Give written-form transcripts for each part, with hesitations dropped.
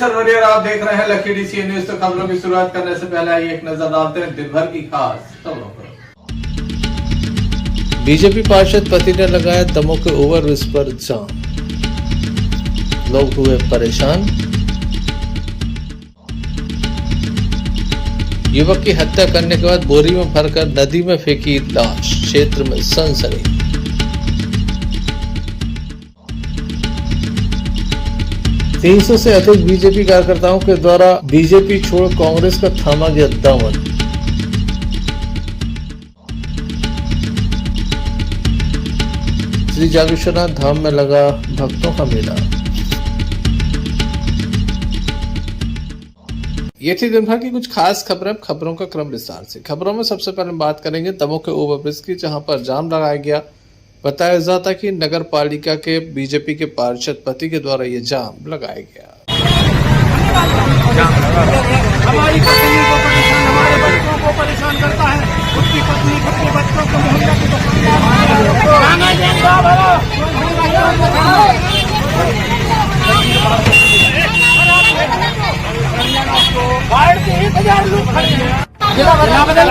नमस्कार वरियर, आप देख रहे हैं लकी डीसी न्यूज। तो खबरों की शुरुआत करने से पहले आइए एक नजर डालते हैं दिन भर की खास खबरों पर। बीजेपी पार्षद पति ने लगाया दमों के ओवरब्रिज पर जाम, लोग हुए परेशान। युवक की हत्या करने के बाद बोरी में भरकर नदी में फेंकी लाश, क्षेत्र में सनसनी। 300 से अधिक बीजेपी कार्यकर्ताओं के द्वारा बीजेपी छोड़ कांग्रेस का थामा गया दामन। श्री जागेश्वरनाथ धाम में लगा भक्तों का मेला। ये थी दिन भर की कुछ खास खबरें। खबरों का क्रम विस्तार से। खबरों में सबसे पहले बात करेंगे दमोह के ओवरब्रिज की, जहां पर जाम लगाया गया। बताया जाता कि नगर पालिका के बीजेपी के पार्षद पति के द्वारा ये जाम लगाया गया। हमारी पत्नी को परेशान, हमारे बच्चों को परेशान करता है। उसकी पत्नी अपने बच्चों को मोहल्ला की लोग खड़े हैं, जिला बदल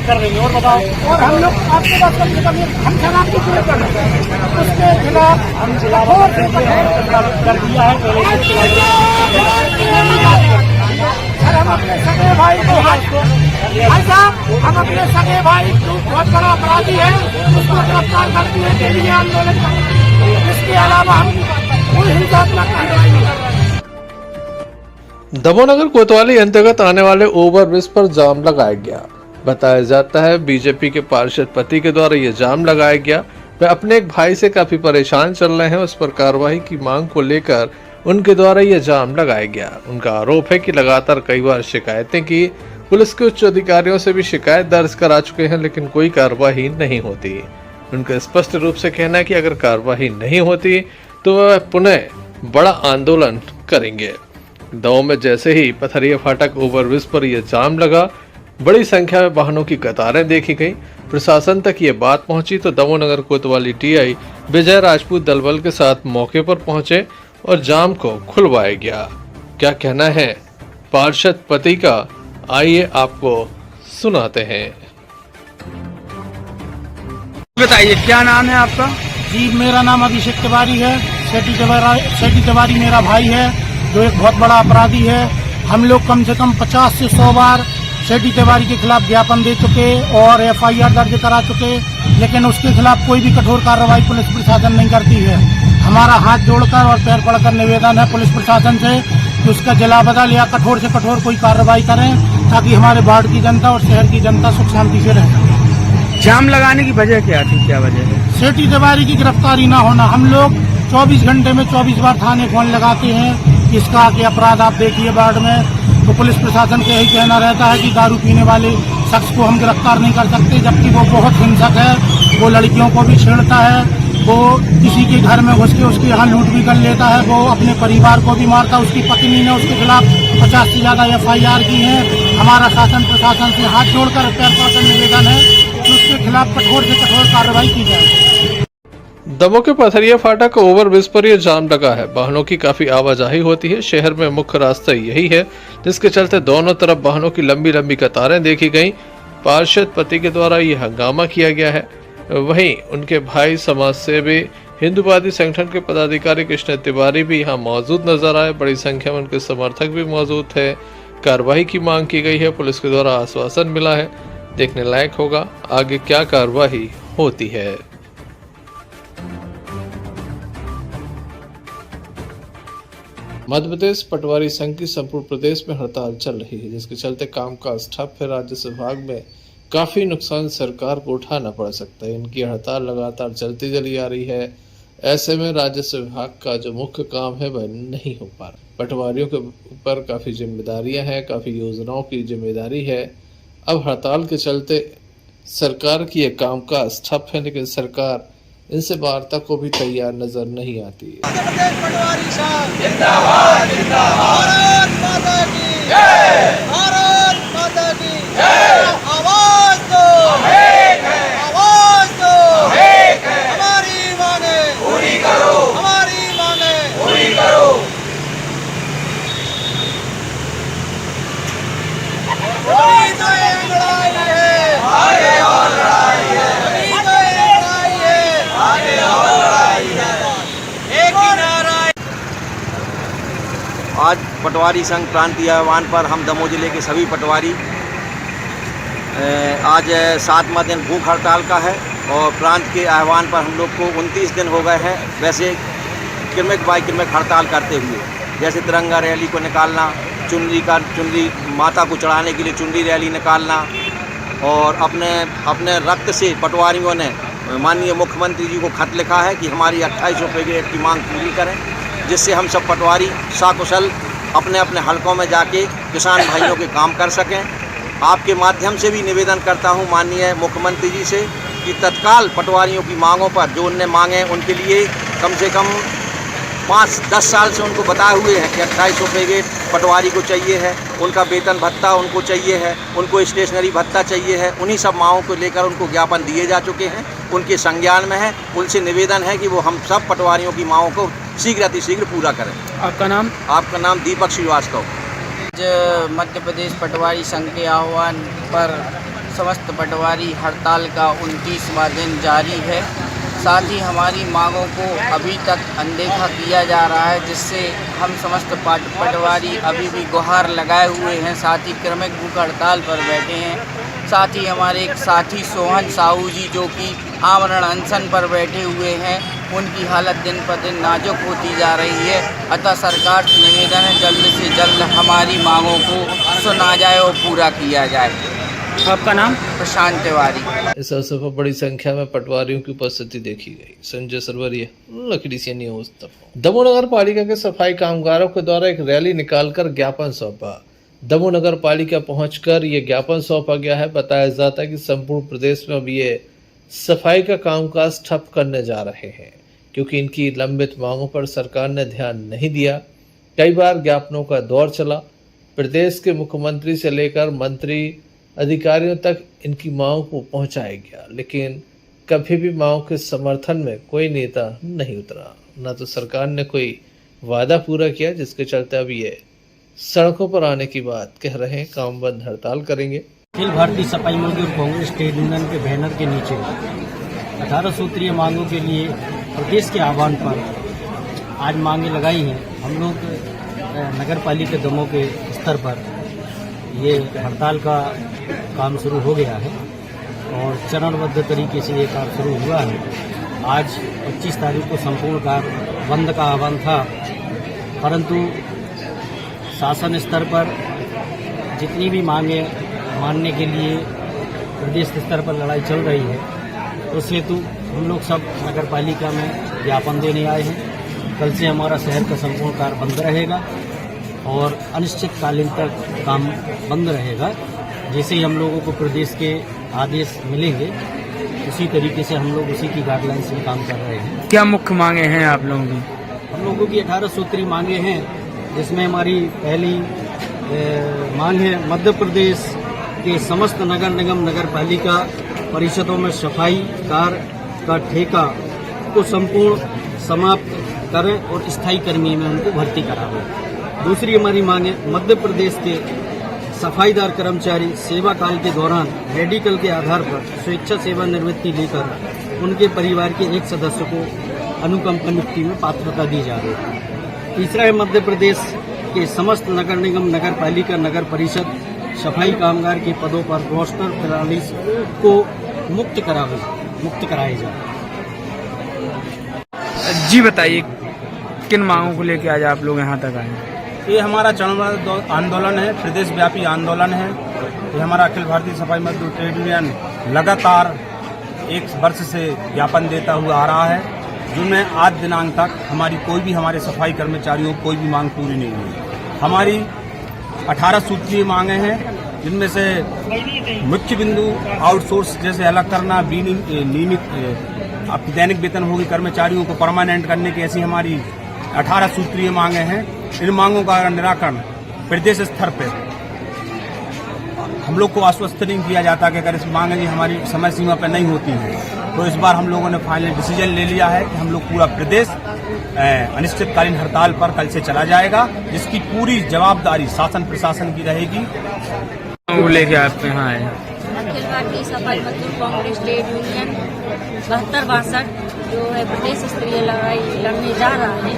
कर रही है। और बताओ, और हम लोग आपके पास हम शराब की पूरे कर रहे हैं, उसके खिलाफ हम जिला कर दिया है। हम अपने सगे भाई को भाई साहब, हम अपने सगे भाई जो बहुत बड़ा अपराधी है उसको गिरफ्तार करने के लिए आंदोलन करेंगे। इसके अलावा हम कोई हिंसात्मक कार्रवाई नहीं कर रहे। दमोह नगर कोतवाली अंतर्गत आने वाले ओवरब्रिज पर जाम लगाया गया। बताया जाता है बीजेपी के पार्षद पति के द्वारा ये जाम लगाया गया। वे अपने एक भाई से काफी परेशान चल रहे हैं, उस पर कार्रवाई की मांग को लेकर उनके द्वारा ये जाम लगाया गया। उनका आरोप है कि लगातार कई बार शिकायतें की, पुलिस के उच्च अधिकारियों से भी शिकायत दर्ज करा चुके हैं, लेकिन कोई कार्रवाई नहीं होती। उनका स्पष्ट रूप से कहना है कि अगर कार्रवाई नहीं होती तो वह पुनः बड़ा आंदोलन करेंगे। दमोह में जैसे ही पथरिया फाटक ओवरब्रिज पर यह जाम लगा, बड़ी संख्या में वाहनों की कतारें देखी गई। प्रशासन तक ये बात पहुंची तो दमोह नगर कोतवाली टीआई विजय राजपूत दलबल के साथ मौके पर पहुंचे और जाम को खुलवाया गया। क्या कहना है पार्षद पति का, आइए आपको सुनाते हैं। बताइए, क्या नाम है आपका? जी, मेरा नाम अभिषेक तिवारी है। सेठी तिवारी मेरा भाई है, जो एक बहुत बड़ा अपराधी है। हम लोग कम से कम 50 से 100 बार सेठी तिवारी के खिलाफ ज्ञापन दे चुके और FIR दर्ज करा चुके, लेकिन उसके खिलाफ कोई भी कठोर कार्रवाई पुलिस प्रशासन नहीं करती है। हमारा हाथ जोड़कर और पैर पड़कर निवेदन है पुलिस प्रशासन से कि उसका जिला बदल या कठोर से कठोर कोई कार्रवाई करें, ताकि हमारे वार्ड की जनता और शहर की जनता सुख शांति से रहे। जाम लगाने की वजह क्या थी, क्या वजह है? सेठी तिवारी की गिरफ्तारी ना होना। हम लोग 24 घंटे में 24 बार थाने फोन लगाते हैं। इसका कि अपराध आप देखिए वार्ड में, तो पुलिस प्रशासन का यही कहना रहता है कि दारू पीने वाले शख्स को हम गिरफ्तार नहीं कर सकते, जबकि वो बहुत हिंसक है। वो लड़कियों को भी छेड़ता है, वो किसी के घर में घुस के उसके यहाँ लूट भी कर लेता है, वो अपने परिवार को भी मारता है। उसकी पत्नी ने उसके खिलाफ 50 से ज्यादा FIR की है। हमारा शासन प्रशासन से हाथ जोड़कर पैर पड़कर निवेदन है कि उसके खिलाफ कठोर से कठोर कार्रवाई की जाए। दमोह के पथरिया फाटक ओवरब्रिज पर यह जाम लगा है। वाहनों की काफी आवाजाही होती है। शहर में मुख्य रास्ता यही है, जिसके चलते दोनों तरफ वाहनों की लंबी लंबी कतारें देखी गई। पार्षद पति के द्वारा यह हंगामा किया गया है। वहीं उनके भाई समाज सेवी हिंदूवादी संगठन के पदाधिकारी कृष्ण तिवारी भी यहाँ मौजूद नजर आए। बड़ी संख्या में उनके समर्थक भी मौजूद थे। कार्रवाई की मांग की गई है। पुलिस के द्वारा आश्वासन मिला है। देखने लायक होगा आगे क्या कार्रवाई होती है। मध्य प्रदेश पटवारी संघ की संपूर्ण प्रदेश में हड़ताल चल रही है, जिसके चलते कामकाज ठप है। राजस्व विभाग में काफी नुकसान सरकार को उठाना पड़ सकता है। इनकी हड़ताल लगातार चलती चली आ रही है। ऐसे में राजस्व विभाग का जो मुख्य काम है वह नहीं हो पा रहा। पटवारियों के ऊपर काफी जिम्मेदारियां हैं, काफी योजनाओं की जिम्मेदारी है। अब हड़ताल के चलते सरकार की यह कामकाज ठप है, लेकिन सरकार इनसे वार्ता को भी तैयार नजर नहीं आती है। पटवारी साहब जिंदाबाद जिंदाबाद, भारत माता की जय, भारत माता की जय। आवाज दो, हम एक हैं, आवाज दो, हम एक हैं। हमारी मांगे पूरी करो, हमारी मांगे पूरी करो। पटवारी संघ प्रांतीय आह्वान पर हम दमोह जिले के सभी पटवारी आज 7वां दिन भूख हड़ताल का है और प्रांत के आह्वान पर हम लोग को 29 दिन हो गए हैं वैसे क्रमिक बाई क्रमिक हड़ताल करते हुए, जैसे तिरंगा रैली को निकालना, चुनरी माता को चढ़ाने के लिए चुनरी रैली निकालना और अपने रक्त से पटवारियों ने माननीय मुख्यमंत्री जी को खत लिखा है कि हमारी 28 रुपये ग्रेड की मांग पूरी करें, जिससे हम सब पटवारी साकुशल अपने अपने हलकों में जाके किसान भाइयों के काम कर सकें। आपके माध्यम से भी निवेदन करता हूं माननीय मुख्यमंत्री जी से कि तत्काल पटवारियों की मांगों पर जो उनने मांगे उनके लिए कम से कम 5-10 साल से उनको बताए हुए हैं कि 28 रुपये ग्रेड पटवारी को चाहिए है, उनका वेतन भत्ता उनको चाहिए है, उनको स्टेशनरी भत्ता चाहिए है। उन्हीं सब मांगों को लेकर उनको ज्ञापन दिए जा चुके हैं, उनके संज्ञान में है। उनसे निवेदन है कि वो हम सब पटवारियों की मांगों को शीघ्र अतिशीघ्र पूरा करें। आपका नाम? आपका नाम दीपक श्रीवास्तव। आज मध्य प्रदेश पटवारी संघ के आह्वान पर समस्त पटवारी हड़ताल का 29वां दिन जारी है। साथ ही हमारी मांगों को अभी तक अनदेखा किया जा रहा है, जिससे हम समस्त पटवारी अभी भी गुहार लगाए हुए हैं, साथ ही क्रमिक भूख हड़ताल पर बैठे हैं। साथ ही हमारे एक साथी सोहन साहू जी जो कि आमरण अनशन पर बैठे हुए हैं, उनकी हालत दिन पर दिन नाजुक होती जा रही है। अतः सरकार से निवेदन है जल्द से जल्द हमारी मांगों को सुना जाए और पूरा किया जाए। आपका नाम? प्रशांत तिवारी। इस अवसर पर बड़ी संख्या में पटवारियों की उपस्थिति देखी गई। संजय सरवरिया, लखीडीसी न्यूज़ दमोह। दमोह नगर पालिका के सफाई कामगारों के द्वारा एक रैली निकालकर ज्ञापन सौंपा। दमोह नगर पालिका पहुंचकर ये ज्ञापन सौंपा गया है। बताया जाता है कि संपूर्ण प्रदेश में अब ये सफाई का कामकाज ठप करने जा रहे हैं, क्योंकि इनकी लंबित मांगों पर सरकार ने ध्यान नहीं दिया। कई बार ज्ञापनों का दौर चला, प्रदेश के मुख्यमंत्री से लेकर मंत्री अधिकारियों तक इनकी मांगों को पहुंचाया गया, लेकिन कभी भी मांगों के समर्थन में कोई नेता नहीं उतरा, न तो सरकार ने कोई वादा पूरा किया, जिसके चलते अब ये सड़कों पर आने की बात कह रहे हैं। काम बंद हड़ताल करेंगे। अखिल भारतीय सफाई मजदूर कांग्रेस ट्रेड यूनियन के बैनर के नीचे 18 सूत्रीय मांगों के लिए प्रदेश के आह्वान पर आज मांगे लगाई हैं। हम लोग नगर पालिका दमोह के स्तर पर ये हड़ताल का काम शुरू हो गया है और चरणबद्ध तरीके से ये काम शुरू हुआ है। आज 25 तारीख को संपूर्ण कार्य बंद का आह्वान था, परंतु शासन स्तर पर जितनी भी मांगे मानने के लिए प्रदेश स्तर पर लड़ाई चल रही है, उस हेतु हम लोग सब नगर पालिका में ज्ञापन देने आए हैं। कल से हमारा शहर का संपूर्ण कार्य बंद रहेगा और अनिश्चितकालीन तक काम बंद रहेगा। जैसे ही हम लोगों को प्रदेश के आदेश मिलेंगे उसी तरीके से हम लोग उसी की गाइडलाइंस में काम कर रहे हैं। क्या मुख्य मांगे हैं आप लोगों की? हम लोगों की 18 सूत्री मांगे हैं, जिसमें हमारी पहली मांग है मध्य प्रदेश के समस्त नगर निगम नगर पालिका परिषदों में सफाई कार्य का ठेका को संपूर्ण समाप्त करें और स्थायी कर्मी में उनको भर्ती करावें। दूसरी हमारी मांग है मध्य प्रदेश के सफाईदार कर्मचारी सेवा काल के दौरान मेडिकल के आधार पर स्वेच्छा सेवानिवृत्ति लेकर उनके परिवार के एक सदस्य को अनुकंपा नियुक्ति में पात्रता दी जाए। तीसरा है मध्य प्रदेश के समस्त नगर निगम नगर पालिका नगर परिषद सफाई कामगार के पदों पर रोस्टर 43 को मुक्त कराए जाए। जी बताइए, किन मांगों को लेकर आज आप लोग यहाँ तक आए? ये हमारा चरणबद्ध आंदोलन है, प्रदेश व्यापी आंदोलन है। ये हमारा अखिल भारतीय सफाई मजदूर ट्रेड यूनियन लगातार 1 वर्ष से ज्ञापन देता हुआ आ रहा है, जिनमें आज दिनांक तक हमारी कोई भी हमारे सफाई कर्मचारियों को कोई भी मांग पूरी नहीं हुई। हमारी 18 सूत्रीय मांगे हैं, जिनमें से मुख्य बिंदु आउटसोर्स जैसे अलग करना, नियमित दैनिक वेतनभोगी कर्मचारियों को परमानेंट करने की ऐसी हमारी 18 सूत्रीय मांगे हैं। इन मांगों का निराकरण प्रदेश स्तर पर हम लोग को आश्वस्त नहीं किया जाता कि अगर इस मांगे हमारी समय सीमा पर नहीं होती है, तो इस बार हम लोगों ने फाइनल डिसीजन ले लिया है कि हम लोग पूरा प्रदेश अनिश्चितकालीन हड़ताल पर कल से चला जाएगा, जिसकी पूरी जवाबदारी शासन प्रशासन की रहेगी। लेके आप यहाँ आए? अखिल भारतीय सफाई मजदूर कांग्रेस ट्रेड यूनियन 72-62 जो है प्रदेश स्तरीय लड़ाई लड़ने जा रहा है।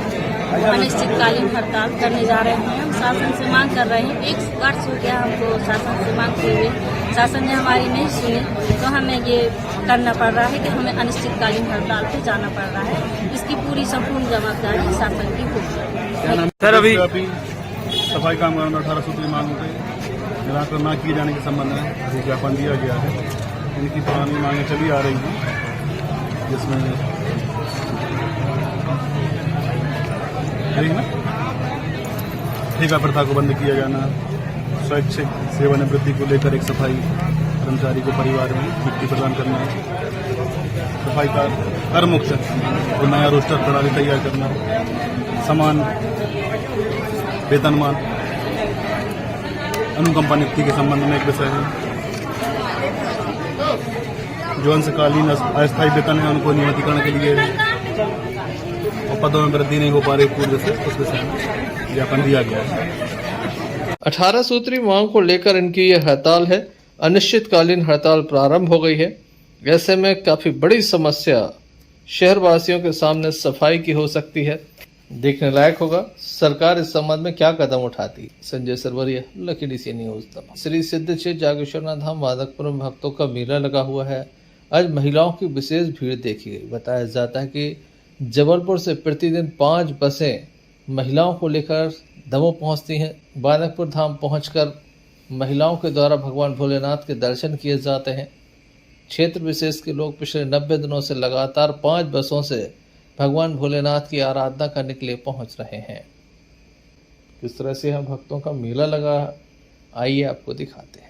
अनिश्चितकालीन हड़ताल करने जा रहे हैं। हम शासन से मांग कर रहे हैं, 1 वर्ष हो गया हमको शासन से मांगते हुए, शासन ने हमारी नहीं सुनी, तो हमें ये करना पड़ रहा है कि हमें अनिश्चितकालीन हड़ताल पे जाना पड़ रहा है। इसकी पूरी संपूर्ण जवाबदारी शासन की होगी। सर अभी सफाई कामगारों में 18 सूत्री मांगों पे निराकरण न किए जाने के संबंध में अभी ज्ञापन दिया गया है। इनकी पुरानी मांगें चली आ रही हैं, जिसमें ठेका प्रथा को बंद किया जाना, स्वैच्छिक सेवानिवृत्ति को लेकर एक सफाई कर्मचारी को परिवार में छुट्टी प्रदान करना, सफाई का कर मुक्त और नया रोस्टर प्रणाली तैयार करना, समान वेतनमान अनुकंपा नियुक्ति के संबंध में एक विषय है। जो अंशकालीन अस्थायी वेतन है उनको नियमितीकरण के लिए और पदों में वृद्धि नहीं हो पा रही पूर्व से, उस विषय में ज्ञापन दिया गया है। 18 सूत्री मांग को लेकर इनकी यह हड़ताल है। अनिश्चितकालीन हड़ताल प्रारंभ हो गई है। ऐसे में काफी बड़ी समस्या शहरवासियों के सामने सफाई की हो सकती है। देखने लायक होगा सरकार इस संबंध में क्या कदम उठाती। Sanjay Sarwaria, lucky DC news. Shri Siddh Kshetra Jageshwarnath धाम माधवपुर में भक्तों का मेला लगा हुआ है। आज महिलाओं की विशेष भीड़ देखी गई। बताया जाता है कि जबलपुर से प्रतिदिन 5 बसें महिलाओं को लेकर दमोह पहुंचती हैं। बानकपुर धाम पहुंचकर महिलाओं के द्वारा भगवान भोलेनाथ के दर्शन किए जाते हैं। क्षेत्र विशेष के लोग पिछले 90 दिनों से लगातार 5 बसों से भगवान भोलेनाथ की आराधना करने के लिए पहुंच रहे हैं। किस तरह से यहाँ भक्तों का मेला लगा, आइए आपको दिखाते हैं।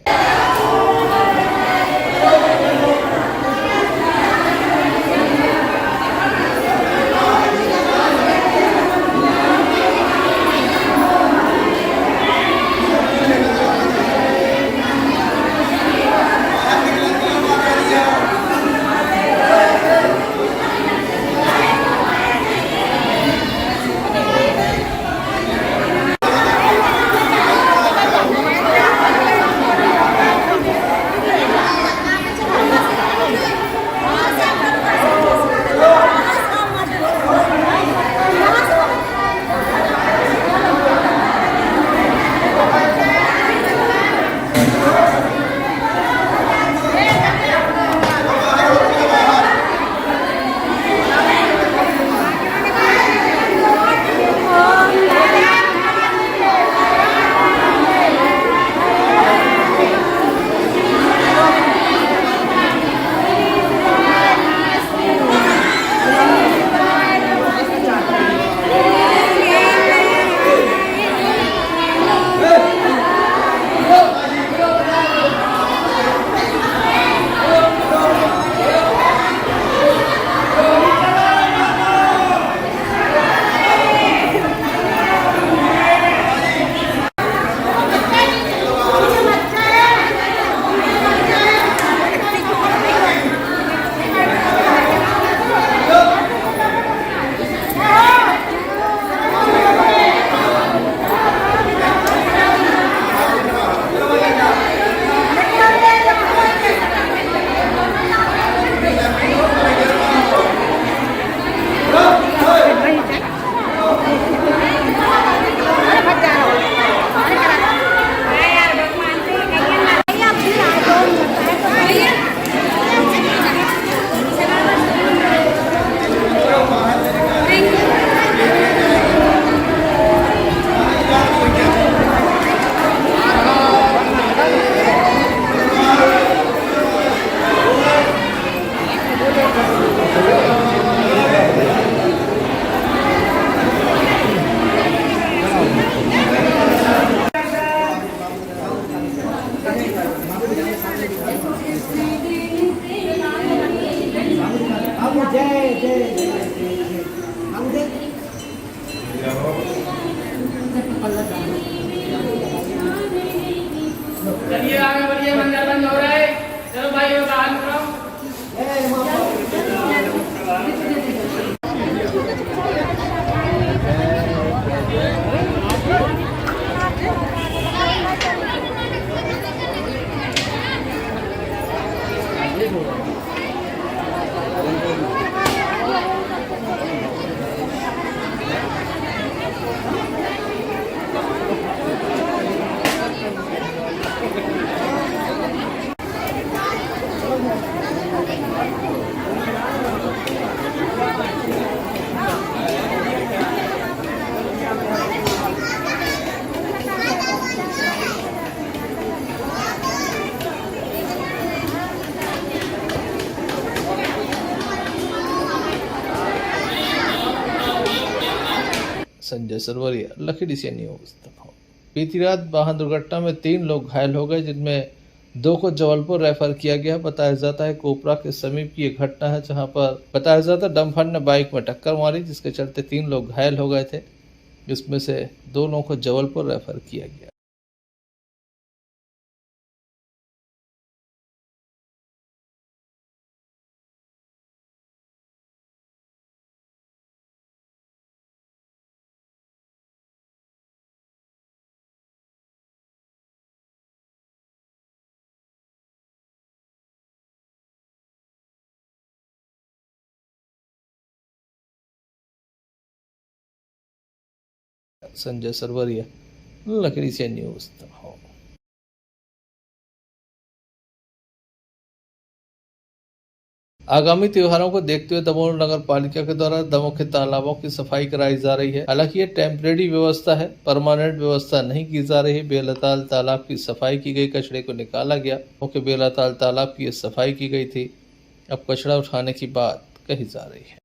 चलिए आगे बढ़िए, मंदिर बंद हो रहा है। चलो भाइयों का हाथ उठाओ। संजय सरवरिया, लखीडीह से न्यूज। बीती रात वाहन दुर्घटना में 3 लोग घायल हो गए, जिनमें 2 को जबलपुर रेफर किया गया। बताया जाता है कोपरा के समीप की एक घटना है, जहां पर बताया जाता है डंपर ने बाइक में टक्कर मारी, जिसके चलते 3 लोग घायल हो गए थे। इसमें से 2 लोगों को जबलपुर रेफर किया गया। संजय सरवरिया, लखीडीह से न्यूज। आगामी त्योहारों को देखते हुए दमोह नगर पालिका के द्वारा दमोह के तालाबों की सफाई कराई जा रही है। हालांकि ये टेम्परेरी व्यवस्था है, परमानेंट व्यवस्था नहीं की जा रही। बेलताल तालाब की सफाई की गई, कचरे को निकाला गया। क्योंकि बेलताल तालाब की सफाई की गई थी, अब कचरा उठाने की बात कही जा रही है।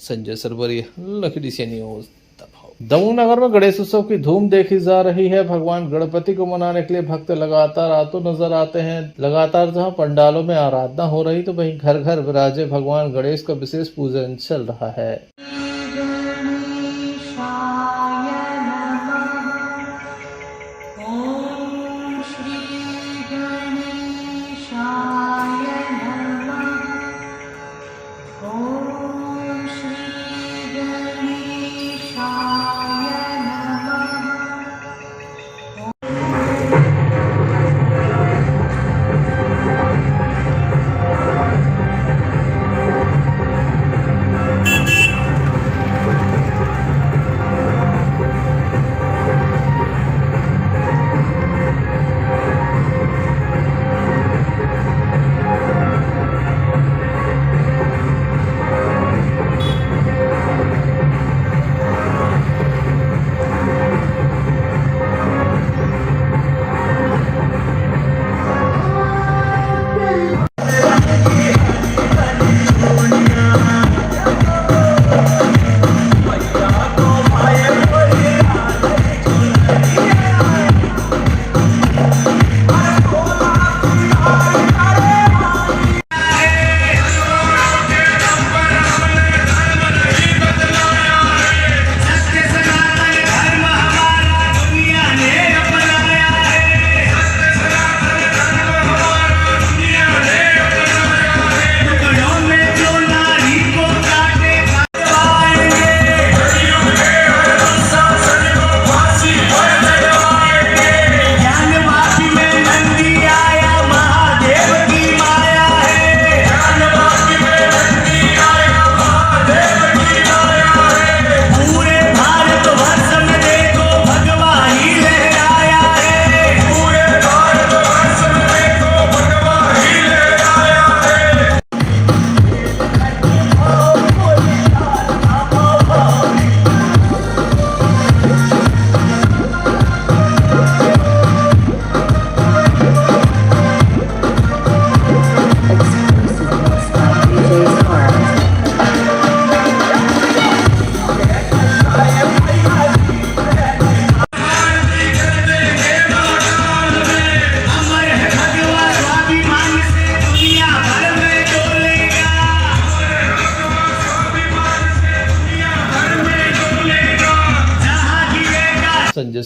संजय सरवरिया, लखीडीह से न्यूज। दमोह नगर में गणेश उत्सव की धूम देखी जा रही है। भगवान गणपति को मनाने के लिए भक्त लगातार आते नजर आते हैं। लगातार जहां पंडालों में आराधना हो रही, तो वहीं घर घर विराजे भगवान गणेश का विशेष पूजन चल रहा है।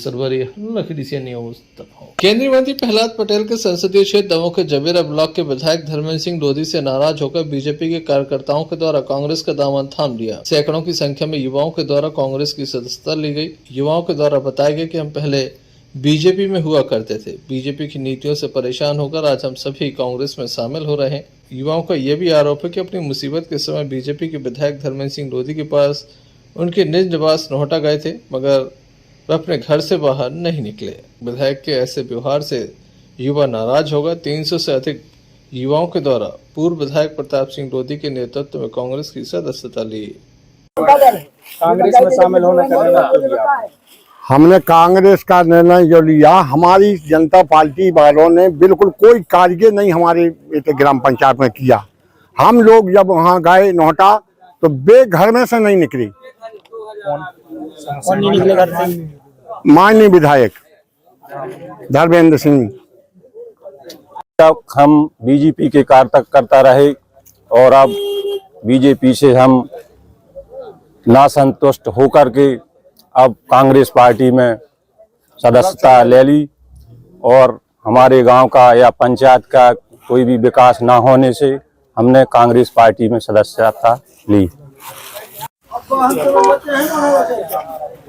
सरवरी लखीडीसी न्यूज दमोह। केंद्रीय मंत्री प्रहलाद पटेल के संसदीय क्षेत्र दमोह के जवेरा ब्लॉक के विधायक धर्मेंद्र सिंह लोधी से नाराज होकर बीजेपी के कार्यकर्ताओं के द्वारा कांग्रेस का दामन थाम लिया। सैकड़ों की संख्या में युवाओं के द्वारा कांग्रेस की सदस्यता ली गई। युवाओं के द्वारा बताया गया कि हम पहले बीजेपी में हुआ करते थे, बीजेपी की नीतियों से परेशान होकर आज हम सभी कांग्रेस में शामिल हो रहे हैं। युवाओं का यह भी आरोप है कि अपनी मुसीबत के समय बीजेपी के विधायक धर्मेंद्र सिंह लोधी के पास उनके निज निवास नोहटा गए थे, मगर वह अपने घर से बाहर नहीं निकले। विधायक के ऐसे व्यवहार से युवा नाराज होगा। 300 से अधिक युवाओं के द्वारा पूर्व विधायक प्रताप सिंह लोधी के नेतृत्व में कांग्रेस की सदस्यता ली। कांग्रेस में शामिल होने का निर्णय क्यों लिया? हमने कांग्रेस का निर्णय जो लिया, हमारी जनता पार्टी वालों ने बिल्कुल कोई कार्य नहीं हमारे ग्राम पंचायत में किया। हम लोग जब वहाँ गए नोहटा तो बेघर में से नहीं निकली। कौन नहीं निकले घर से? माननीय विधायक धर्मेंद्र सिंह। हम बीजेपी के कार्यकर्ता रहे और अब बीजेपी से हम ना संतुष्ट होकर के अब कांग्रेस पार्टी में सदस्यता ले ली और हमारे गांव का या पंचायत का कोई भी विकास ना होने से हमने कांग्रेस पार्टी में सदस्यता ली।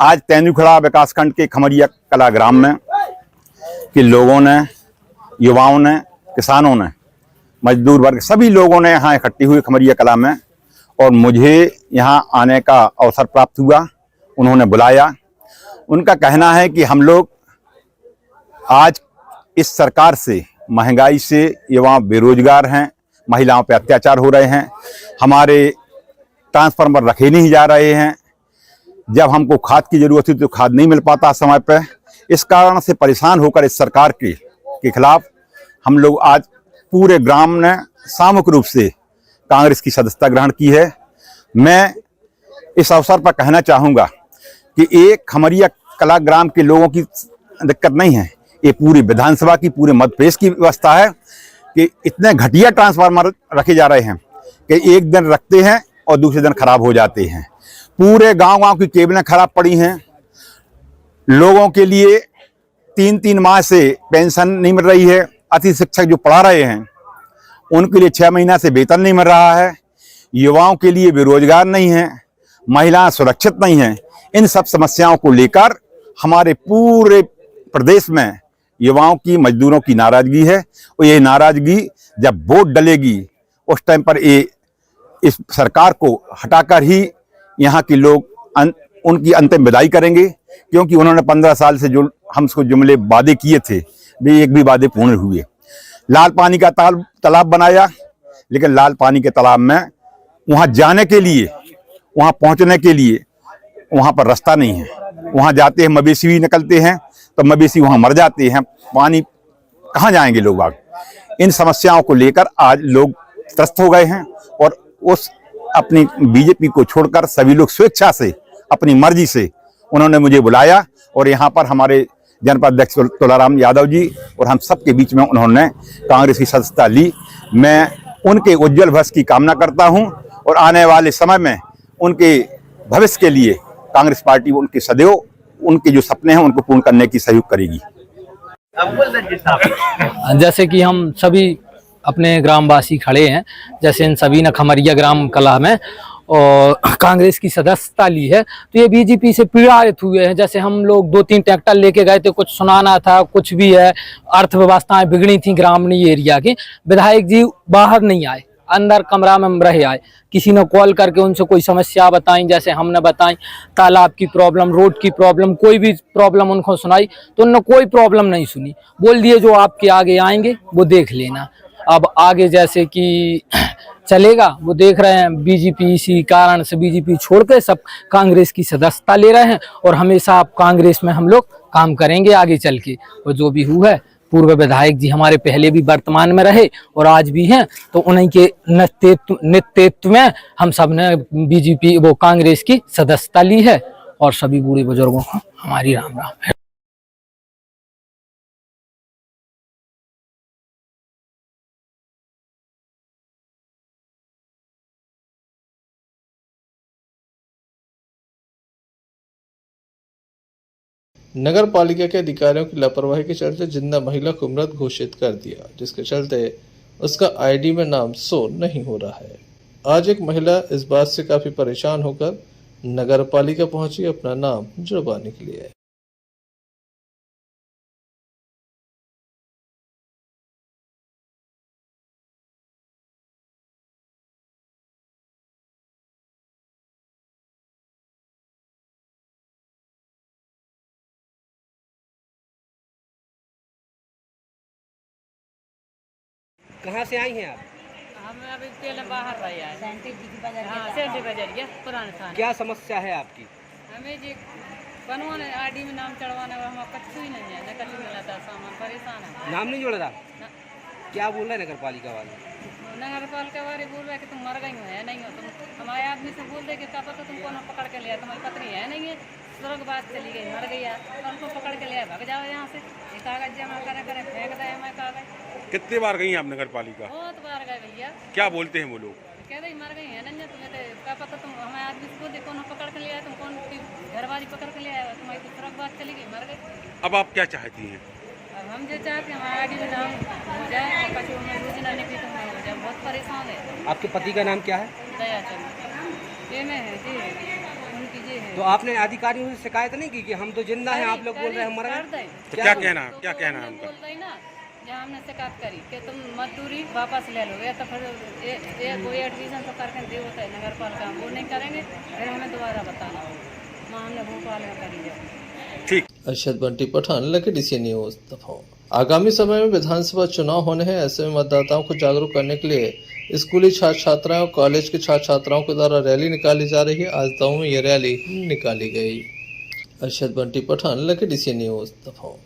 आज तेंदुखड़ा विकासखंड के खमरिया कला ग्राम में के लोगों ने, युवाओं ने, किसानों ने, मजदूर वर्ग सभी लोगों ने यहाँ इकट्ठी हुई खमरिया कला में और मुझे यहाँ आने का अवसर प्राप्त हुआ। उन्होंने बुलाया। उनका कहना है कि हम लोग आज इस सरकार से, महंगाई से युवा बेरोजगार हैं, महिलाओं पर अत्याचार हो रहे हैं, हमारे ट्रांसफार्मर रखे नहीं जा रहे हैं, जब हमको खाद की जरूरत थी तो खाद नहीं मिल पाता समय पे। इस कारण से परेशान होकर इस सरकार के खिलाफ हम लोग आज पूरे ग्राम ने सामूहिक रूप से कांग्रेस की सदस्यता ग्रहण की है। मैं इस अवसर पर कहना चाहूँगा कि एक खमरिया कला ग्राम के लोगों की दिक्कत नहीं है, ये पूरी विधानसभा की, पूरे मध्य प्रदेश की व्यवस्था है कि इतने घटिया ट्रांसफार्मर रखे जा रहे हैं कि एक दिन रखते हैं और दूसरे दिन खराब हो जाते हैं। पूरे गांव की केबलें खराब पड़ी हैं। लोगों के लिए 3-3 माह से पेंशन नहीं मिल रही है। अति शिक्षक जो पढ़ा रहे हैं उनके लिए 6 महीना से वेतन नहीं मिल रहा है। युवाओं के लिए बेरोजगार नहीं है, महिलाएं सुरक्षित नहीं हैं। इन सब समस्याओं को लेकर हमारे पूरे प्रदेश में युवाओं की, मजदूरों की नाराजगी है और ये नाराजगी जब वोट डलेगी उस टाइम पर ये इस सरकार को हटाकर ही यहाँ के लोग उनकी अंतिम विदाई करेंगे, क्योंकि उन्होंने 15 साल से जो हमको जुमले वादे किए थे वे एक भी वादे पूर्ण हुए। लाल पानी का तालाब बनाया, लेकिन लाल पानी के तालाब में वहाँ जाने के लिए, वहाँ पहुँचने के लिए वहाँ पर रास्ता नहीं है। वहाँ जाते हैं मवेशी भी निकलते हैं तो मवेशी वहाँ मर जाते हैं। पानी कहाँ जाएंगे लोग आगे? इन समस्याओं को लेकर आज लोग त्रस्त हो गए हैं और उस अपनी बीजेपी को छोड़कर सभी लोग स्वेच्छा से, अपनी मर्जी से उन्होंने मुझे बुलाया और यहाँ पर हमारे जनपद अध्यक्ष तुलाराम यादव जी और हम सबके बीच में उन्होंने कांग्रेस की सदस्यता ली। मैं उनके उज्जवल भविष्य की कामना करता हूँ और आने वाले समय में उनके भविष्य के लिए कांग्रेस पार्टी उनके सदैव उनके जो सपने हैं उनको पूर्ण करने की सहयोग करेगी। जैसे कि हम सभी अपने ग्रामवासी खड़े हैं, जैसे इन सभी ने खमरिया ग्राम कला में और कांग्रेस की सदस्यता ली है, तो ये बीजेपी से पीड़ित हुए हैं। जैसे हम लोग 2-3 ट्रैक्टर लेके गए थे, कुछ सुनाना था, कुछ भी है, अर्थव्यवस्थाएं बिगड़ी थी ग्रामीण एरिया की। विधायक जी बाहर नहीं आए, अंदर कमरा में रहे आए। किसी ने कॉल करके उनसे कोई समस्या बताई, जैसे हमने बताई तालाब की प्रॉब्लम, रोड की प्रॉब्लम, कोई भी प्रॉब्लम उनको सुनाई तो उन्होंने कोई प्रॉब्लम नहीं सुनी। बोल दिए जो आपके आगे आएंगे वो देख लेना। अब आगे जैसे कि चलेगा वो देख रहे हैं। बीजेपी इसी कारण से बीजेपी छोड़ के सब कांग्रेस की सदस्यता ले रहे हैं और हमेशा अब कांग्रेस में हम लोग काम करेंगे आगे चल के। और जो भी हुआ है, पूर्व विधायक जी हमारे पहले भी वर्तमान में रहे और आज भी हैं, तो उन्हीं के नेतृत्व में हम सब ने बीजेपी वो कांग्रेस की सदस्यता ली है। और सभी बूढ़े बुजुर्गों को हमारी राम राम है। नगर पालिका के अधिकारियों की लापरवाही के चलते जिंदा महिला को मृत घोषित कर दिया, जिसके चलते उसका आईडी में नाम शो नहीं हो रहा है। आज एक महिला इस बात से काफी परेशान होकर नगर पालिका पहुंची अपना नाम जुड़वाने के लिए। कहाँ से आई हैं आप? हम अभी पहले बाहर रहे हैं, सेंटी बजरिया पुराने थाने। क्या समस्या है आपकी? हमें जी बनवाने आईडी में नाम चढ़वाने में हमारा कच्छु ही नहीं है, न कच्छु मिला था सामान, परेशान है। नाम नहीं जोड़ रहा? क्या बोल रहे हैं नगर पालिका वाले? नगर पालिका वाले बोल रहे हैं कि तुम मर गई हो, है नहीं हो तुम। हमारे आदमी से बोल दे कि क्या पता तुमको ना पकड़ के लिया, तुम्हारी पत्नी है नहीं है, स्वर्गवास चली गई, मर गई है, तो उनको पकड़ के लिया, भाग जाओ यहाँ से, ये कागज जमा करे फेंक दे हमें कागज। कितने बार गई आप नगर पालिका? बहुत बार गए भैया। क्या बोलते हैं वो लोग? कह रही मर गई है नहीं, तुम्हें तो क्या पता, तुम हमारे आदमी से बोल दे कौन पकड़ के लिया, तुम कौन की घरवाली पकड़ के लिया, तुम्हारी तो स्वर्गवास चली गई, मर गई। अब आप क्या चाहती हैं? अब हम जो चाहते हैं हमारा आईडी में नाम हो जाए और कचू में रोज ना निकली तो नहीं हो जाए, बहुत परेशान है। आपके पति का नाम क्या है? दया चंद ये में है जी, उनकी जी है। तो आपने अधिकारियों से शिकायत नहीं की कि हम तो जिंदा हैं, आप लोग बोल रहे हैं हम मर गए? तो क्या कहना है उनका? बोल रही ना, जहाँ हमने शिकायत करी कि तुम मजदूरी वापस ले लोगे, तो फिर कोई एडमिशन तो करके दे होता है नगर पालिका, वो नहीं करेंगे, फिर हमें दोबारा बताना होगा। वहाँ हमने भोपाल में करी है। ठीक। Arshad Bunty Pathan, lucky DC news दफा। आगामी समय में विधानसभा चुनाव होने हैं, ऐसे में मतदाताओं को जागरूक करने के लिए स्कूली छात्र छात्राएं और कॉलेज के छात्र छात्राओं के द्वारा रैली निकाली जा रही है। आज दमोह में ये रैली निकाली गई। Arshad Bunty Pathan, lucky DC news दफा।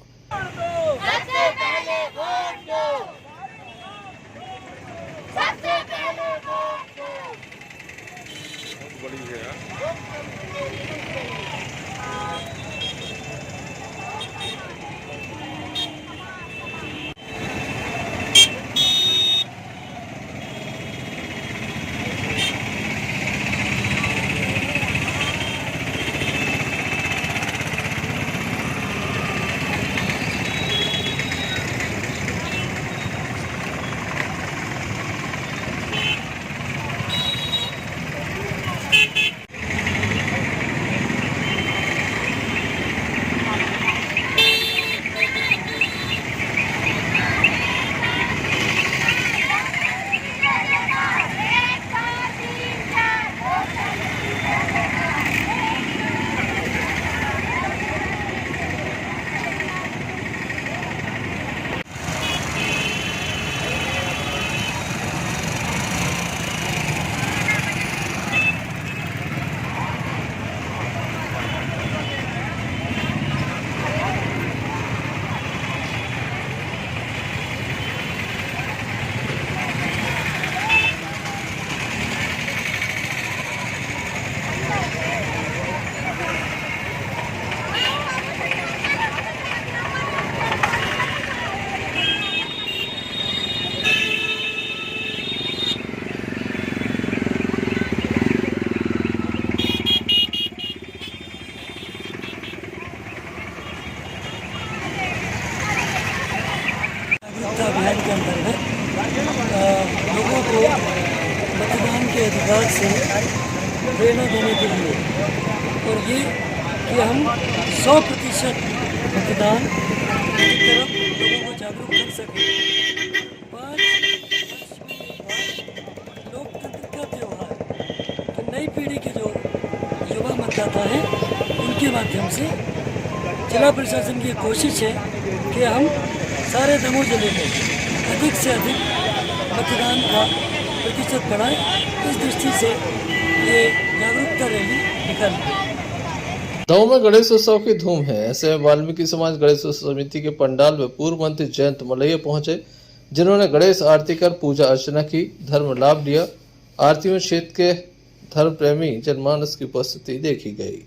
अभियान के अंतर्गत लोगों को मतदान के अधिकार से प्रेरणा देने के लिए, और ये कि हम 100% मतदान की तरफ लोगों को जागरूक कर सकें। 5 वर्ष में एक बार लोकतंत्र का त्यौहार, तो नई पीढ़ी के जो युवा मतदाता हैं उनके माध्यम से जिला प्रशासन की कोशिश है कि हम सारे दमोह जिले में अधिक से अधिक मतदान का प्रतिशत बढ़ाएं। इस दृष्टि से ये जागरूकता रैली निकाली। दमोह में गणेश उत्सव की धूम है। ऐसे में वाल्मीकि समाज गणेश उत्सव समिति के पंडाल में पूर्व मंत्री जयंत मलैया पहुंचे, जिन्होंने गणेश आरती कर पूजा अर्चना की, धर्म लाभ लिया। आरती में क्षेत्र के धर्म प्रेमी जनमानस की उपस्थिति देखी गई।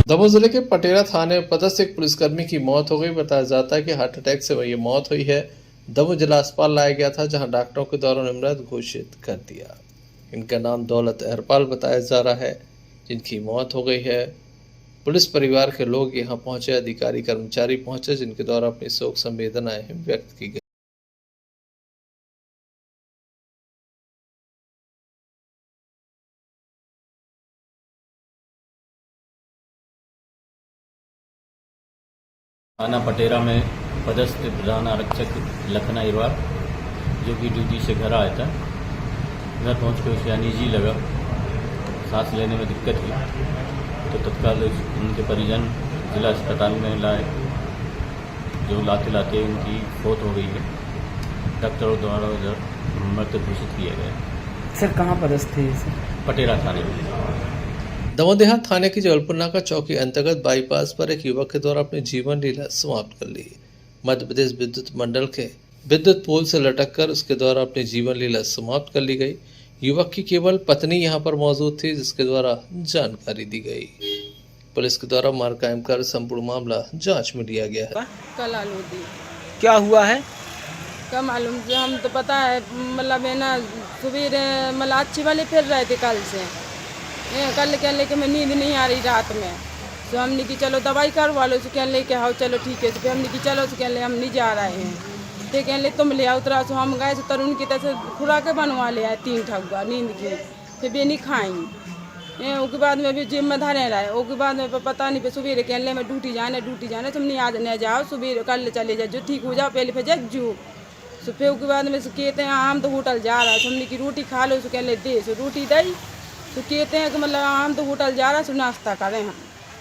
दमोह जिले के पटेरा थाने में पदस्थ एक पुलिसकर्मी की मौत हो गई। बताया जाता है कि हार्ट अटैक से ये मौत हुई है। दमोह जिला अस्पताल लाया गया था, जहां डॉक्टरों के द्वारा उन्हें मृत घोषित कर दिया। इनका नाम दौलत अहरपाल बताया जा रहा है, जिनकी मौत हो गई है। पुलिस परिवार के लोग यहां पहुंचे, अधिकारी कर्मचारी पहुंचे, जिनके द्वारा अपनी शोक संवेदनाएं व्यक्त की गई। थाना पटेरा में पदस्थ प्रधान आरक्षक लखना इरवार, जो कि ड्यूटी से घर आया था, घर पहुंच के उसे अनईजी लगा, सांस लेने में दिक्कत हुई, तो तत्काल उनके परिजन जिला अस्पताल में लाए, जो लाते लाते उनकी मौत हो गई है। डॉक्टरों द्वारा मृत घोषित किया गया। सर कहाँ पदस्थ थे सर? पटेरा थाने में। दमोह देहात थाने की जबलपुर नाका चौकी अंतर्गत बाईपास पर एक युवक के द्वारा अपनी जीवन लीला समाप्त कर ली। मध्य प्रदेश विद्युत मंडल के विद्युत पोल से लटककर उसके द्वारा अपनी जीवन लीला समाप्त कर ली गई। युवक की केवल पत्नी यहां पर मौजूद थी, जिसके द्वारा जानकारी दी गई। पुलिस के द्वारा मार कायम कर संपूर्ण मामला जांच में लिया गया है। कल आलूदी क्या हुआ है? क्या मालूम, जो हम तो पता है, मतलब है ना, सुबह मतलब अच्छी वाले फिर रहे थे कल से। कल क्या लेके मैं नींद नहीं आ रही रात में, तो हमने की चलो दवाई करवा लो, तो क्या लेके आओ, चलो ठीक है। तो फिर हमने की चलो, तो क्या ले हम नहीं जा रहे हैं, तो क्या ले तुम ले आओ। उतरा तो हम गए, तो तरुण की तरह से खुराकें बनवा ले आए 3 ठगुआ नींद की, फिर भी नहीं खाई। उसके बाद में भी जिम में धरे रहे। उसके बाद में पता नहीं, फिर सुबह कह ले मैं ड्यूटी जाना, तुम नहीं आज नहीं जाओ, सुबह कल चले जाओ, जो ठीक हो जाओ, पहले फिर जू। तो फिर उसके बाद में कहते हैं हम तो होटल जा रहा है, हमने की रोटी खा लो, तो कह ले दे, सो रोटी दई, तो कहते हैं कि मतलब हम तो होटल जा रहा है, सो नाश्ता करें हम।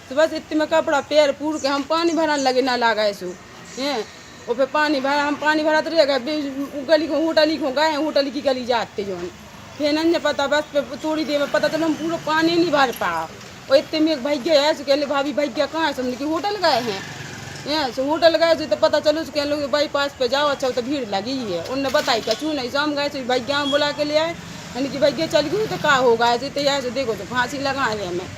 तो बस इतने में कपड़ा पैर पूर के हम पानी भरने लगे, ना लगा सो और फिर पानी भरा, हम पानी भरा तो रह गए गली को, होटल ही को गए, होटल की गली जाते जो फिर नहीं पता, बस थोड़ी देर में पता चलो हम पूरा पानी नहीं भर पाओ। और इतने में एक भैया है, सो कह ले भाभी भैया कहाँ है, समझे कि होटल गए हैं। सो होटल गए तो पता चलो, कह लो बाईपास पे जाओ, अच्छा तो भीड़ लगी है। उनने बताई क्या चू नहीं, शाम गए, भैया हम बुला के ले आए, यानी कि भैया चल गई, तो क्या होगा ऐसे तैयार से, देखो तो फांसी लगा रहे हमें।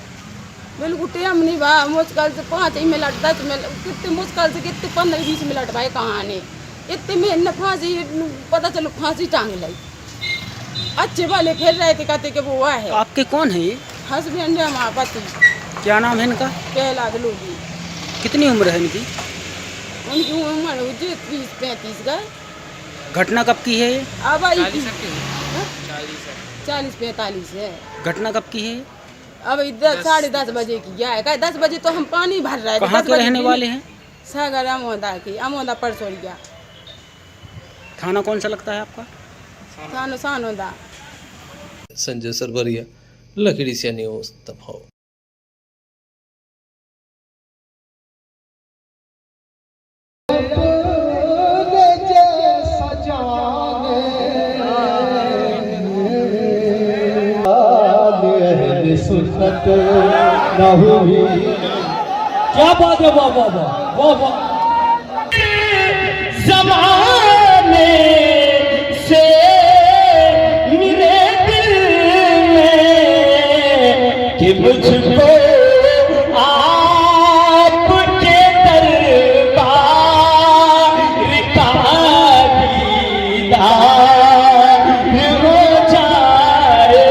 बिल्कुल टाइम नहीं बा, मुश्किल से 5 मिनट 10 मिनट, कितने मुश्किल से कितने 15-20 मिनट भाई कहानी, इतने में न फांसी, पता चलो फांसी टांग लाई। अच्छे वाले फिर रहे थे, कहते कि वो है। आपके कौन है ये? हस्बैंड है हमारा पति। क्या नाम है इनका? कैलाश लोधी। कितनी उम्र है इनकी? उनकी उम्र हो 30-35 का। घटना कब की है? अब आई 40-45 है। घटना कब की है? अब 10:30 बजे की गया है। 10 बजे तो हम पानी भर रहे थे। कहाँ के रहने वाले हैं? सागर अमोदा की, अमोदा परसोरिया। थाना कौन सा लगता है आपका? थाना सानोदा। संजय सरवरिया, लकड़ी से न्यूज़ दमोह। क्या बात है, वाह वाह वाह वाह वाह। ज़माने से मेरे दिल में कि मुझको आपके दरबार का दीदार हो जाए,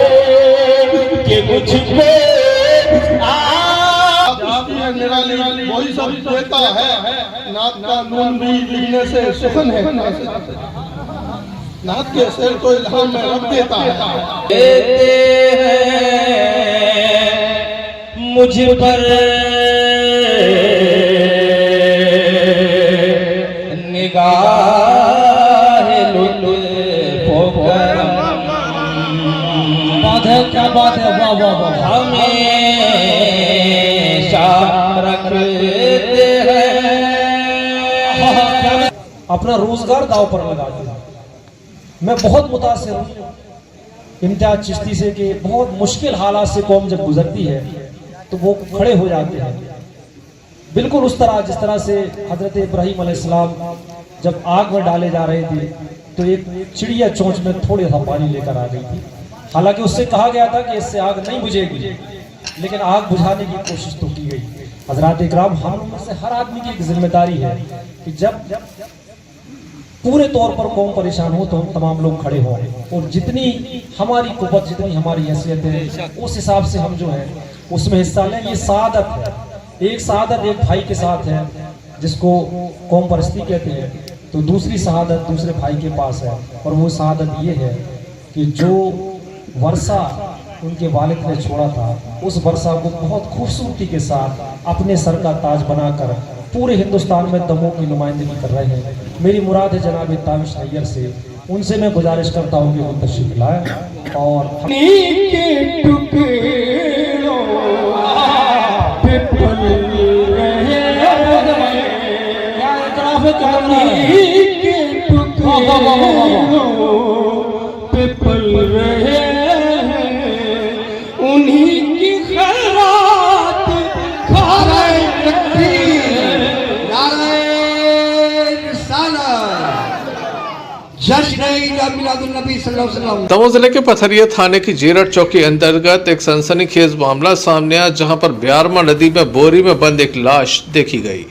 कि मुझको वही सब देता है। नात का नून भी लिखने से सुखन है, नात के शेर तो इल्हाम में रख देता है। मुझ पर निगाह क्या बात है, वाह वाह वाह। हमेशा रखते हैं, अपना रोजगार दाव पर लगा दिया। मैं बहुत मुतासिर हूँ इम्तियाज चिश्ती से कि बहुत मुश्किल हालात से कौम जब गुजरती है तो वो खड़े हो जाते हैं, बिल्कुल उस तरह जिस तरह से हजरत इब्राहीम अलैहिस्सलाम जब आग में डाले जा रहे थे तो एक चिड़िया चोंच में थोड़ा सा पानी लेकर आ गई थी। हालांकि उससे कहा गया था कि इससे आग नहीं बुझेगी, लेकिन आग बुझाने की कोशिश तो की गई। हजरात इकराम, हम लोग में से हर आदमी की एक जिम्मेदारी है कि जब पूरे तौर पर कौम परेशान हो तो हम तमाम लोग खड़े हों, और जितनी हमारी कुव्वत, जितनी हमारी हैसियत है, उस हिसाब से हम जो है उसमें हिस्सा लें। ये सआदत है, एक सआदत एक भाई के साथ है जिसको कौम परस्ती कहते हैं, तो दूसरी सआदत दूसरे भाई के पास है, और वो सआदत ये है कि जो वर्षा उनके वालिद ने छोड़ा था, उस वर्षा को बहुत खूबसूरती के साथ अपने सर का ताज बनाकर पूरे हिंदुस्तान में दमों की नुमाइंदगी कर रहे हैं। मेरी मुराद है जनाब ताविश नैयर से, उनसे मैं गुजारिश करता हूँ कि वो तशरीफ लाए और उन्हीं की खैरात खा रहे दमोह जिले के पथरिया थाने की जीरट चौकी अंतर्गत एक सनसनीखेज मामला सामने आया, जहां पर ब्यारमा नदी में बोरी में बंद एक लाश देखी गई।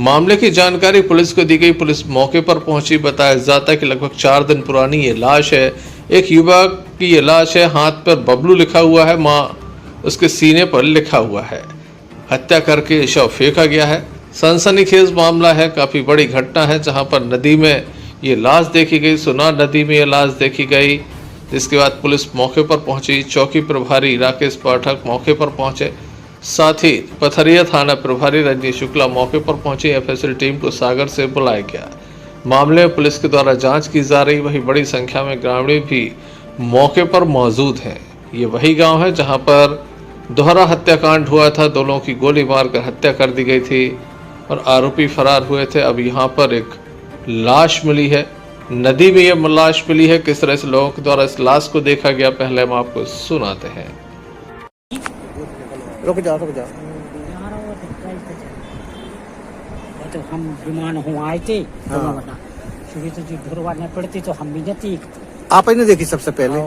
मामले की जानकारी पुलिस को दी गई। पुलिस मौके पर पहुंची। बताया जाता है कि लगभग 4 दिन पुरानी ये लाश है। एक युवक की ये लाश है, हाथ पर बबलू लिखा हुआ है, माँ उसके सीने पर लिखा हुआ है। हत्या करके शव फेंका गया है। सनसनीखेज मामला है, काफी बड़ी घटना है, जहां पर नदी में ये लाश देखी गई, सुनार नदी में ये लाश देखी गई। जिसके बाद पुलिस मौके पर पहुंची। चौकी प्रभारी राकेश पाठक मौके पर पहुंचे, साथ ही पथरिया थाना प्रभारी रजनी शुक्ला मौके पर पहुंची। एफएसएल टीम को सागर से बुलाया गया। मामले में पुलिस के द्वारा जांच की जा रही। वहीं बड़ी संख्या में ग्रामीण भी मौके पर मौजूद हैं। ये वही गांव है जहां पर दोहरा हत्याकांड हुआ था। दोनों की गोली मारकर हत्या कर दी गई थी और आरोपी फरार हुए थे। अब यहाँ पर एक लाश मिली है, नदी में ये लाश मिली है। किस तरह से लोगों के द्वारा इस लाश को देखा गया, पहले हम आपको सुनाते हैं। रुक जाओ तो हम विमान हुआ आए थे, सुबह तो जो घरवा ने पड़ती तो हम भी नहीं। आप ही ने देखी सबसे पहले?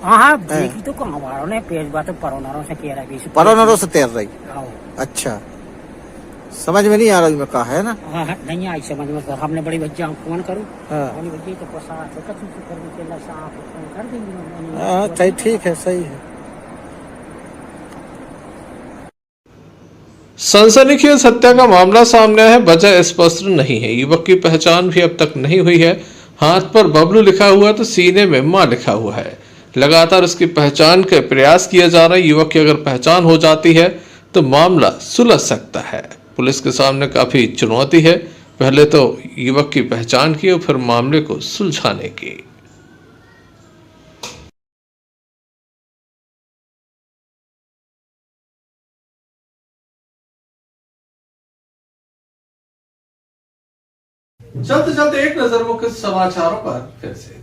हाँ देखी तो कहाँ वालों ने पेज बात परोनरों से कह रहा है, परोनरों से तैर रही। अच्छा, समझ में नहीं आ रहा मैं कहा है ना। हाँ नहीं आई समझ में। हमने बड़ी बच्चा फोन करूँ, बड़ी बच्ची तो प्रसाद कर देंगे। हाँ ठीक है, सही है। सनसनीखेज हत्या का मामला सामने है, वजह स्पष्ट नहीं है। युवक की पहचान भी अब तक नहीं हुई है। हाथ पर बबलू लिखा हुआ तो सीने में मां लिखा हुआ है। लगातार उसकी पहचान के प्रयास किया जा रहा है। युवक की अगर पहचान हो जाती है तो मामला सुलझ सकता है। पुलिस के सामने काफी चुनौती है, पहले तो युवक की पहचान की और फिर मामले को सुलझाने की। चलते एक नजर मुख्य समाचारों पर फिर से।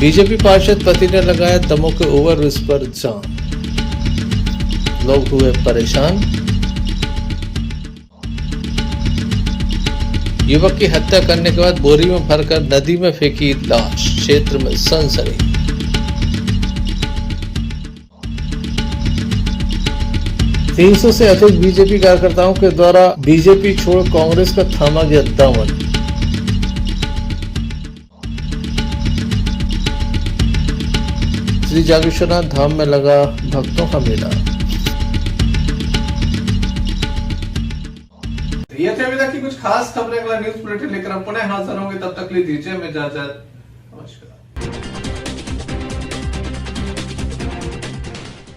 बीजेपी पार्षद पति ने लगाया दमोह के ओवरब्रिज पर जाम, लोग हुए परेशान। युवक की हत्या करने के बाद बोरी में भरकर नदी में फेंकी लाश, क्षेत्र में सनसनी। तीन 300 से अधिक बीजेपी कार्यकर्ताओं के द्वारा बीजेपी छोड़ कांग्रेस का थामा गया दामन। श्री जागेश्वरनाथ धाम में लगा भक्तों का मेला। ये थे अभी तक की कुछ खास खबरें। अगला न्यूज बुलेटिन लेकर हम पुनः हाजिर होंगे, तब तक के लिए दीजिए इजाजत।